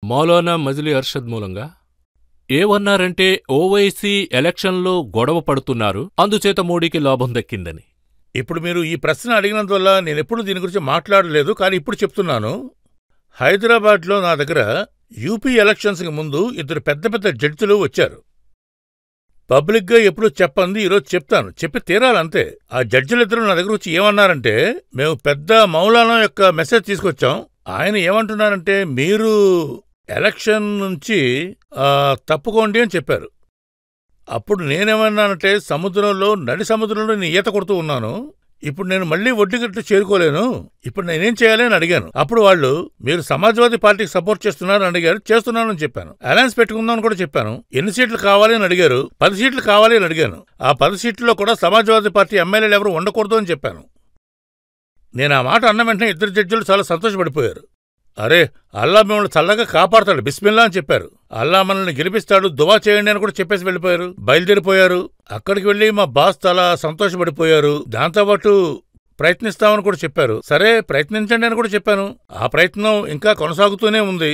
మౌలానా మజిలీ అర్షద్ మూలంగా ఏమన్నారంటే ఓవైసీ ఎలక్షన్లో గొడవ పడుతున్నారు, అందుచేత మోడీకి లాభం దక్కిందని. ఇప్పుడు మీరు ఈ ప్రశ్న అడిగినందువల్ల నేనెప్పుడు దీని గురించి మాట్లాడలేదు, కానీ ఇప్పుడు చెప్తున్నాను. హైదరాబాద్లో నా దగ్గర యూపీ ఎలక్షన్స్కి ముందు 2 పెద్ద పెద్ద జడ్జిలు వచ్చారు. పబ్లిక్గా ఎప్పుడు చెప్పంది, ఈరోజు చెప్తాను, చెప్పి తీరాలంతే. ఆ జడ్జిలిద్దరూ నా దగ్గర వచ్చి ఏమన్నారంటే, మేము పెద్ద మౌలానా యొక్క మెసేజ్ తీసుకొచ్చాం. ఆయన ఏమంటున్నారంటే, మీరు ఎలక్షన్ నుంచి తప్పుకోండి అని చెప్పారు. అప్పుడు నేనేమన్నానంటే, నడి సముద్రంలో నేను ఈత కొడుతూ ఉన్నాను, ఇప్పుడు నేను మళ్లీ ఒడ్డుగట్టు చేరుకోలేను, ఇప్పుడు నేనేం చేయాలి అని అడిగాను. అప్పుడు వాళ్ళు, మీరు సమాజ్వాదీ పార్టీకి సపోర్ట్ చేస్తున్నారని అడిగారు. చేస్తున్నానని చెప్పాను. అలయన్స్ పెట్టుకుందామని కూడా చెప్పాను. ఎన్ని సీట్లు కావాలి అని అడిగారు. 10 సీట్లు కావాలి అని అడిగాను. ఆ 10 సీట్లలో కూడా సమాజ్వాదీ పార్టీ ఎమ్మెల్యేలు ఎవరు ఉండకూడదు అని చెప్పాను. నేను ఆ మాట అన్న వెంటనే 2 జడ్జిలు చాలా సంతోషపడిపోయారు. అరే, అల్లా మిమ్మల్ని చల్లగా కాపాడతాడు, బిస్మిల్లా అని చెప్పారు. అల్లా మనల్ని గెలిపిస్తాడు, దువా చేయండి అని కూడా చెప్పేసి వెళ్ళిపోయారు, బయలుదేరిపోయారు. అక్కడికి వెళ్లి మా బాస్ చాలా సంతోషపడిపోయారు. దాంతోపాటు ప్రయత్నిస్తామని కూడా చెప్పారు. సరే ప్రయత్నించండి అని కూడా చెప్పాను. ఆ ప్రయత్నం ఇంకా కొనసాగుతూనే ఉంది.